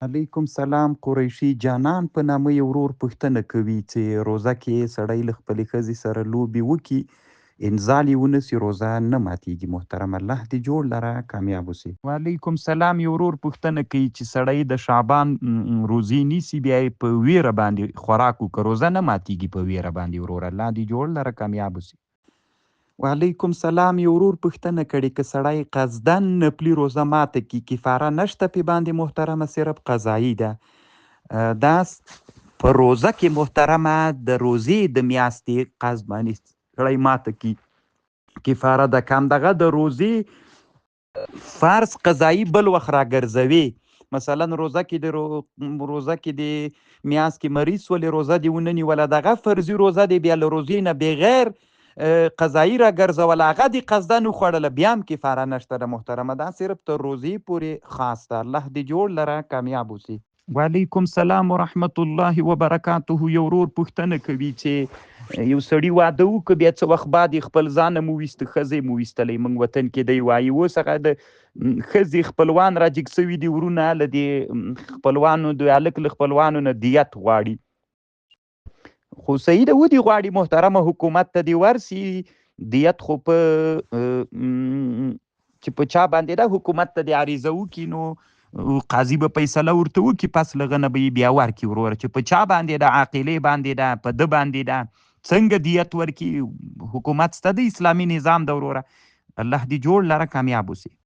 علیکم سلام. قریشي جانان په نامه یو ورور پوښتنه کوي چې روژه کې سړی له خپلې ښځې سره لوبې وکړي، انزال یې ونسي، روژه نه ماتیږي. محترم الله دې جوړ لره کامیاب اوسي. وعلیکم سلام. یو ورور پوښتنه کوي چې سړی د شعبان روزې نیسي، بیا یې په ویره باندې خوراک وکړي، روژه نه ماتیږي په ویره باندې. ورور الله دې جوړ لره کامیاب اوسي. وعلیکم سلام. یو ورور پوښتنه کړې که سړی قصدن نفلي روژه ماته کړي، کفاره نشته پې باندې محترمه، صرف قضایي ده. دا په روژه کې محترمه د روزې د میاشتې قصد باندې سړی ماته کړي، کفاره ده. که همدغه د روزې فرض قضایي بل وخت راګرځوي، مثلا روژه کې د میاشت کې مریض سولې، روژه دې ونه نیوله، دغه فرضي روژه دی، بیا له روزې نه بغیر قضایي راګرځوله، هغه دې قصدن وخوړله، بیا هم کفاره نشته ده محترمه. دا صرف تر روزې پورې خاص ده. الله دې جوړ لره کامیاب اوسي. وعلیکم سلام ورحمت الله وبرکاته. یو ورور پوښتنه کوي چې یو سړي واده وکړ، بیا څه وخت بعد یې خپل ځان هم وویسته، ښځه یې وویستلی. موږ وطن کې دی وایي اوس هغه د ښځې خپلوان راجګ سوي دي، ورونه له دې خپلوانو د هلک له خپلوانو نه دیت غواړي. خو صحیح ده، ودې غواړي محترمه، حکومت ته دې ورسي دیت. خو په چې په چا باندې ده، حکومت ته دې عریضه وکړي، نو قاضي به فیصله ورته وکړي، پس له هغه نه به یې بیا ورکړي وروره. چې په چا باندې ده، عاقلې باندې ده، په ده باندې ده، څنګه دیت ورکړي. حکومت شته د اسلامي نظام ده وروره. الله دې جوړ لره کامیاب اوسي.